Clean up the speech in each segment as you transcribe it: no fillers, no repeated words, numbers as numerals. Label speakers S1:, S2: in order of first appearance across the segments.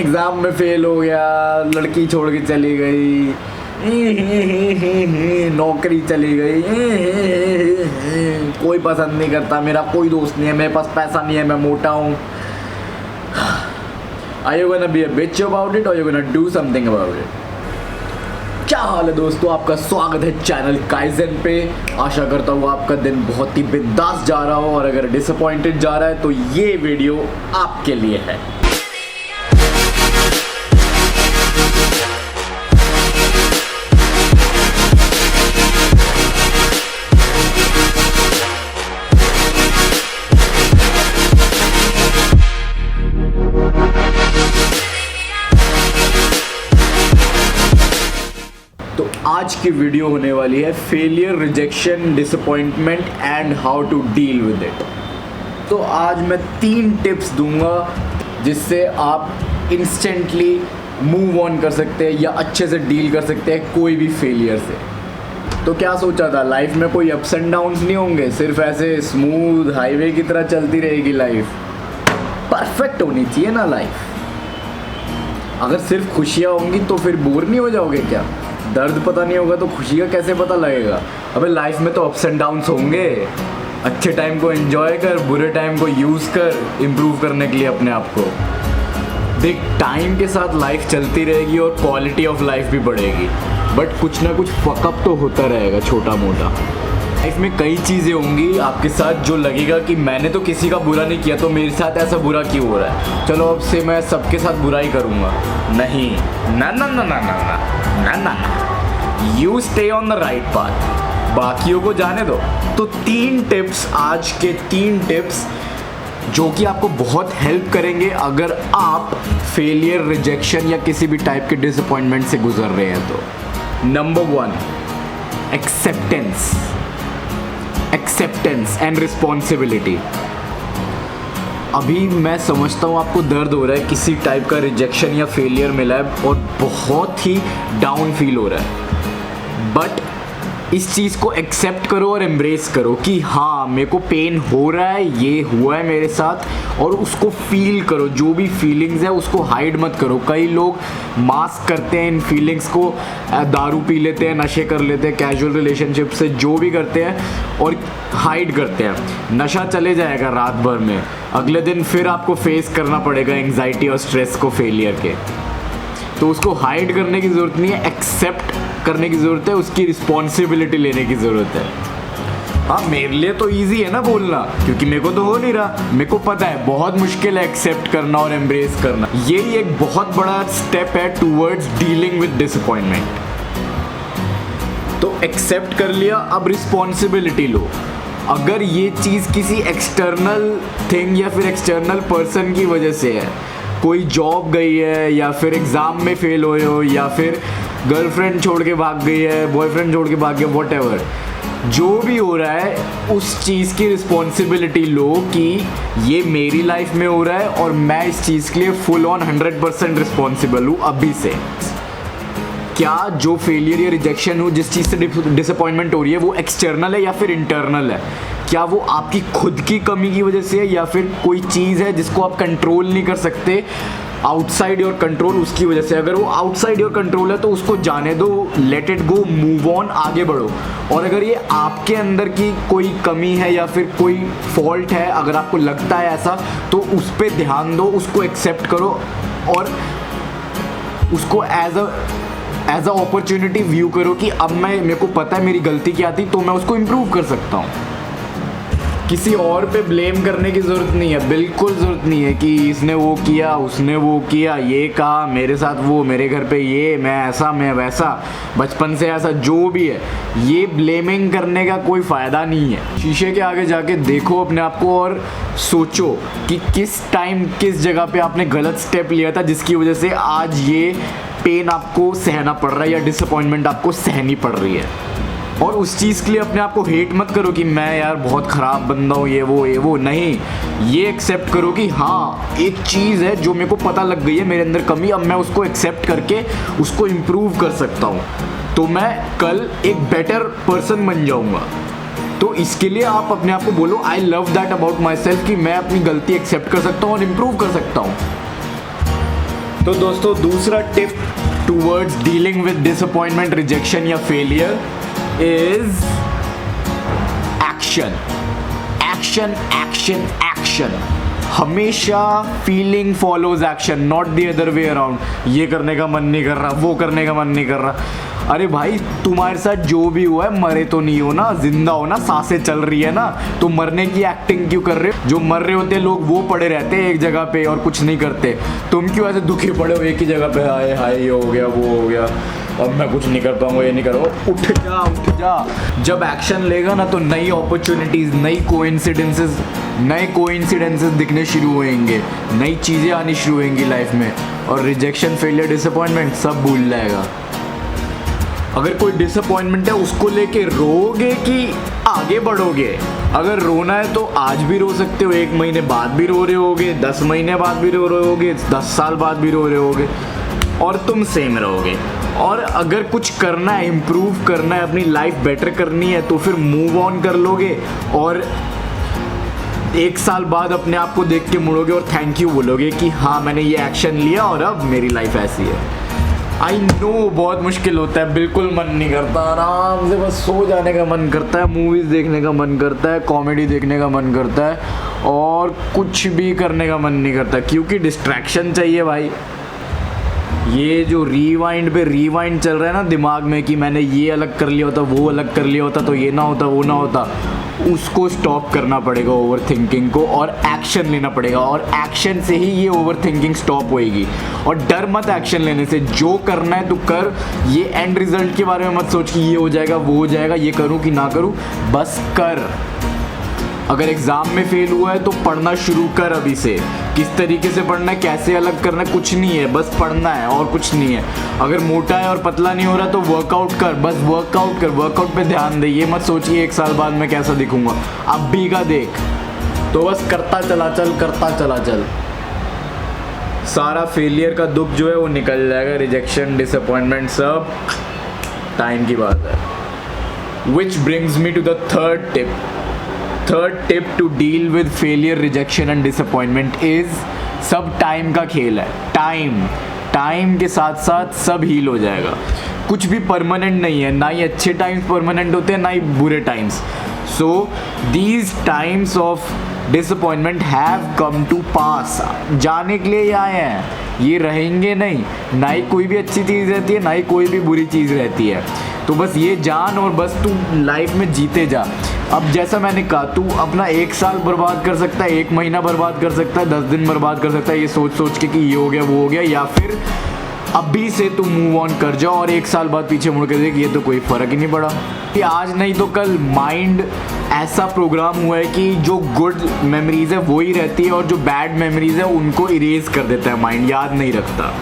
S1: Exam में fail हो गया, लड़की छोड़ के चली गई, नौकरी चली गई, कोई पसंद नहीं करता, मेरा कोई दोस्त नहीं है, मेरे पास पैसा नहीं है, मैं मोटा हूँ। Are you gonna be a bitch about it or you gonna do something about it? क्या हाल है दोस्तों, आपका स्वागत है चैनल काइजन पे। आशा करता हूँ आपका दिन बहुत ही बिंदास जा रहा हो, और अगर डिसअपॉइंटेड जा रहा है तो ये वीडियो आपके लिए है। तो आज की वीडियो होने वाली है failure, rejection, disappointment and how to deal with it. तो आज मैं 3 टिप्स दूंगा जिससे आप इंस्टेंटली मूव ऑन कर सकते हैं या अच्छे से डील कर सकते हैं कोई भी फेलियर से। तो क्या सोचा था, लाइफ में कोई अप्स एंड डाउन्स नहीं होंगे, सिर्फ ऐसे स्मूथ हाईवे की तरह चलती रहेगी लाइफ। परफेक्ट होनी चाहिए ना लाइफ। अगर सिर्फ खुशियाँ होंगी तो फिर बोर नहीं हो जाओगे क्या? दर्द पता नहीं होगा तो खुशी का कैसे पता लगेगा? अबे लाइफ में तो अप्स एंड डाउन्स होंगे। अच्छे टाइम को एंजॉय कर, बुरे टाइम को यूज़ कर इम्प्रूव करने के लिए अपने आप को। देख, टाइम के साथ लाइफ चलती रहेगी और क्वालिटी ऑफ लाइफ भी बढ़ेगी, बट कुछ ना कुछ फकअप तो होता रहेगा छोटा मोटा। लाइफ में कई चीज़ें होंगी आपके साथ जो लगेगा कि मैंने तो किसी का बुरा नहीं किया तो मेरे साथ ऐसा बुरा क्यों हो रहा है, चलो अब से मैं सबके साथ बुराई करूँगा। नहीं, ना ना ना ना ना ना ना ना, you stay on the right path, बाकियों को जाने दो। तो 3 टिप्स, आज के 3 टिप्स जो कि आपको बहुत हेल्प करेंगे अगर आप फेलियर, रिजेक्शन या किसी भी टाइप के डिसअपॉइंटमेंट से गुजर रहे हैं तो। Number 1, acceptance and responsibility. अभी मैं समझता हूँ आपको दर्द हो रहा है, किसी टाइप का रिजेक्शन या फेलियर मिला है और बहुत ही डाउन फील हो रहा है, बट इस चीज़ को एक्सेप्ट करो और एम्ब्रेस करो कि हाँ मेरे को पेन हो रहा है, ये हुआ है मेरे साथ, और उसको फील करो। जो भी फीलिंग्स है उसको हाइड मत करो। कई लोग मास्क करते हैं इन फीलिंग्स को, दारू पी लेते हैं, नशे कर लेते हैं, कैजुअल रिलेशनशिप से जो भी करते हैं और हाइड करते हैं। नशा चले जाएगा रात भर में, अगले दिन फिर आपको फेस करना पड़ेगा एंग्जाइटी और स्ट्रेस को फेलियर के। तो उसको हाइड करने की ज़रूरत नहीं है, एक्सेप्ट करने की ज़रूरत है, उसकी रिस्पॉन्सिबिलिटी लेने की ज़रूरत है। हाँ, मेरे लिए तो ईजी है ना बोलना, क्योंकि मेरे को तो हो नहीं रहा। मेरे को पता है बहुत मुश्किल है एक्सेप्ट करना और एम्ब्रेस करना। यही एक बहुत बड़ा स्टेप है टूवर्ड्स डीलिंग विद डिसअपॉइंटमेंट। तो एक्सेप्ट कर लिया, अब रिस्पॉन्सिबिलिटी लो। अगर ये चीज़ किसी एक्सटर्नल थिंग या फिर एक्सटर्नल पर्सन की वजह से है, कोई जॉब गई है या फिर एग्ज़ाम में फेल हुए हो या फिर गर्लफ्रेंड छोड़ के भाग गई है, बॉयफ्रेंड छोड़ के भाग गया, व्हाटएवर, जो भी हो रहा है उस चीज़ की रिस्पॉन्सिबिलिटी लो कि ये मेरी लाइफ में हो रहा है और मैं इस चीज़ के लिए फुल ऑन 100% रिस्पॉन्सिबल हूँ अभी से। क्या जो फेलियर या रिजेक्शन हो, जिस चीज़ से डिसअपॉइंटमेंट हो रही है, वो एक्सटर्नल है या फिर इंटरनल है? क्या वो आपकी खुद की कमी की वजह से है या फिर कोई चीज़ है जिसको आप कंट्रोल नहीं कर सकते, आउटसाइड योर कंट्रोल, उसकी वजह से? अगर वो आउटसाइड योर कंट्रोल है तो उसको जाने दो, let it go, move on, आगे बढ़ो। और अगर ये आपके अंदर की कोई कमी है या फिर कोई फॉल्ट है, अगर आपको लगता है ऐसा, तो उस पर ध्यान दो, उसको एक्सेप्ट करो और उसको एज अ अपॉर्चुनिटी व्यू करो कि अब मेरे को पता है मेरी गलती क्या थी, तो मैं उसको इम्प्रूव कर सकता हूँ। किसी और पे ब्लेम करने की ज़रूरत नहीं है, बिल्कुल ज़रूरत नहीं है कि इसने वो किया, उसने वो किया, ये कहा, मेरे साथ वो, मेरे घर पे ये, मैं ऐसा, मैं वैसा, बचपन से ऐसा, जो भी है, ये ब्लेमिंग करने का कोई फ़ायदा नहीं है। शीशे के आगे जाके देखो अपने आप को और सोचो कि किस टाइम, किस जगह पे आपने गलत स्टेप लिया था जिसकी वजह से आज ये पेन आपको सहना पड़ रहा है या डिसअपॉइंटमेंट आपको सहनी पड़ रही है। और उस चीज़ के लिए अपने आप को हेट मत करो कि मैं यार बहुत ख़राब बंदा हूँ, ये वो नहीं। ये एक्सेप्ट करो कि हाँ एक चीज़ है जो मेरे को पता लग गई है, मेरे अंदर कमी, अब मैं उसको एक्सेप्ट करके उसको इम्प्रूव कर सकता हूँ, तो मैं कल एक बेटर पर्सन बन जाऊँगा। तो इसके लिए आप अपने आप को बोलो I love that about my self, कि मैं अपनी गलती एक्सेप्ट कर सकता हूँ और इम्प्रूव कर सकता हूँ। तो दोस्तों दूसरा tip towards dealing with disappointment, rejection या failure is action. Action action action. हमेशा feeling follows action, not the other way around. ये करने का मन नहीं कर रहा, वो करने का मन नहीं कर रहा। अरे भाई तुम्हारे साथ जो भी हुआ है, मरे तो नहीं हो ना, जिंदा हो ना, सांसें चल रही है ना, तो मरने की एक्टिंग क्यों कर रहे हो? जो मर रहे होते लोग वो पड़े रहते हैं एक जगह पे और कुछ नहीं करते। तुम क्यों ऐसे दुखी पड़े हो एक ही जगह पे, हाय हाय ये हो गया वो हो गया, अब मैं कुछ नहीं कर पाऊंगा, ये नहीं करूँगा। उठ जा उठ जा। जब एक्शन लेगा ना तो नई अपॉर्चुनिटीज, नए कोइंसिडेंसेस दिखने शुरू होंगे, नई चीज़ें आनी शुरू होंगी लाइफ में, और रिजेक्शन, फेलियर, डिसअपॉइंटमेंट सब भूल जाएगा। अगर कोई डिसअपॉइंटमेंट है उसको लेके रोगे कि आगे बढ़ोगे? अगर रोना है तो आज भी रो सकते हो, 1 महीने बाद भी रो रहे होगे, 10 महीने बाद भी रो रहे होगे, 10 साल बाद भी रो रहे होगे, और तुम सेम रहोगे। और अगर कुछ करना है, इम्प्रूव करना है, अपनी लाइफ बेटर करनी है, तो फिर मूव ऑन कर लोगे और 1 साल बाद अपने आप को देख के मुड़ोगे और थैंक यू बोलोगे कि हाँ मैंने ये एक्शन लिया और अब मेरी लाइफ ऐसी है। आई नो बहुत मुश्किल होता है, बिल्कुल मन नहीं करता, आराम से बस सो जाने का मन करता है, मूवीज़ देखने का मन करता है, कॉमेडी देखने का मन करता है, और कुछ भी करने का मन नहीं करता, क्योंकि डिस्ट्रैक्शन चाहिए भाई। ये जो रीवाइंड पे रीवाइंड चल रहा है ना दिमाग में कि मैंने ये अलग कर लिया होता, वो अलग कर लिया होता, तो ये ना होता, वो ना होता, उसको स्टॉप करना पड़ेगा ओवर थिंकिंग को, और एक्शन लेना पड़ेगा, और एक्शन से ही ये ओवर थिंकिंग स्टॉप होएगी। और डर मत एक्शन लेने से, जो करना है तू कर, ये एंड रिजल्ट के बारे में मत सोच कि ये हो जाएगा वो हो जाएगा, ये करूँ कि ना करूँ, बस कर। अगर एग्ज़ाम में फेल हुआ है तो पढ़ना शुरू कर अभी से। किस तरीके से पढ़ना है, कैसे अलग करना है, कुछ नहीं है, बस पढ़ना है और कुछ नहीं है। अगर मोटा है और पतला नहीं हो रहा तो वर्कआउट कर, बस वर्कआउट कर, वर्कआउट पे ध्यान दे। ये मत सोचिए 1 साल बाद मैं कैसा दिखूंगा, अभी का देख। तो बस करता चला चल, करता चला चल, सारा फेलियर का दुख जो है वो निकल जाएगा। रिजेक्शन, डिसअपॉइंटमेंट सब टाइम की बात है। Which brings me to the third tip to deal with failure, rejection and disappointment is, सब टाइम का खेल है। टाइम के साथ साथ सब हील हो जाएगा। कुछ भी परमानेंट नहीं है, ना ही अच्छे टाइम्स परमानेंट होते हैं, ना ही बुरे times. So these times of disappointment have come to pass, जाने के लिए आए हैं, ये रहेंगे नहीं। ना ही कोई भी अच्छी चीज़ रहती है, ना ही कोई भी बुरी चीज़ रहती है। तो बस ये जान और बस तू लाइफ में जीते जा। अब जैसा मैंने कहा, तू अपना 1 साल बर्बाद कर सकता है, 1 महीना बर्बाद कर सकता है, 10 दिन बर्बाद कर सकता है, ये सोच सोच के कि ये हो गया वो हो गया, या फिर अभी से तू मूव ऑन कर जाओ और 1 साल बाद पीछे मुड़ के देख, ये तो कोई फ़र्क ही नहीं पड़ा। कि आज नहीं तो कल माइंड ऐसा प्रोग्राम हुआ है कि जो गुड मेमोरीज़ है वो ही रहती है, और जो बैड मेमोरीज़ है उनको इरेज कर देता है माइंड, याद नहीं रखता।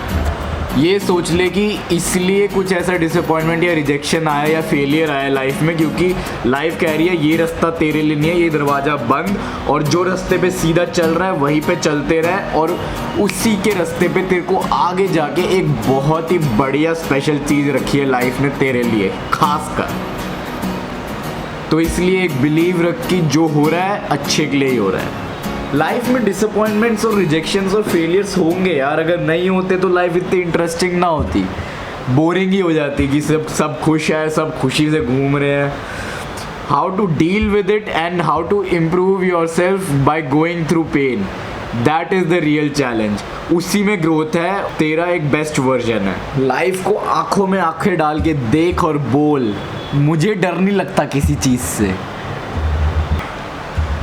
S1: ये सोच ले कि इसलिए कुछ ऐसा डिसअपॉइंटमेंट या रिजेक्शन आया या फेलियर आया लाइफ में, क्योंकि लाइफ कह रही है ये रास्ता तेरे लिए नहीं है, ये दरवाज़ा बंद, और जो रास्ते पे सीधा चल रहा है वहीं पे चलते रहे, और उसी के रास्ते पे तेरे को आगे जाके एक बहुत ही बढ़िया स्पेशल चीज़ रखी है लाइफ ने तेरे लिए खास कर। तो इसलिए एक बिलीव रख कि जो हो रहा है अच्छे के लिए ही हो रहा है। लाइफ में डिसअपॉइंटमेंट्स और रिजेक्शंस और फेलियर्स होंगे यार, अगर नहीं होते तो लाइफ इतनी इंटरेस्टिंग ना होती, बोरिंग ही हो जाती कि सब खुश है, सब खुशी से घूम रहे हैं। How to deal with it and how to improve your self by going through pain, that is the real challenge. उसी में ग्रोथ है, तेरा एक बेस्ट वर्जन है। लाइफ को आंखों में आंखें डाल के देख और बोल, मुझे डर नहीं लगता किसी चीज़ से।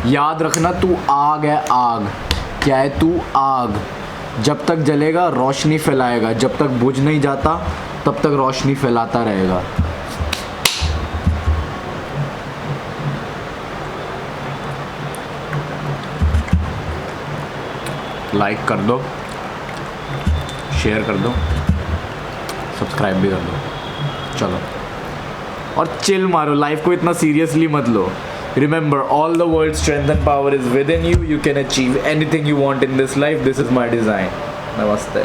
S1: याद रखना, तू आग है, आग। क्या है तू? आग। जब तक जलेगा रोशनी फैलाएगा, जब तक बुझ नहीं जाता तब तक रोशनी फैलाता रहेगा। लाइक कर दो, शेयर कर दो, सब्सक्राइब भी कर दो। चलो, और चिल मारो, लाइफ को इतना सीरियसली मत लो। Remember, all the world's strength and power is within you. You can achieve anything you want in this life. This is my design. Namaste.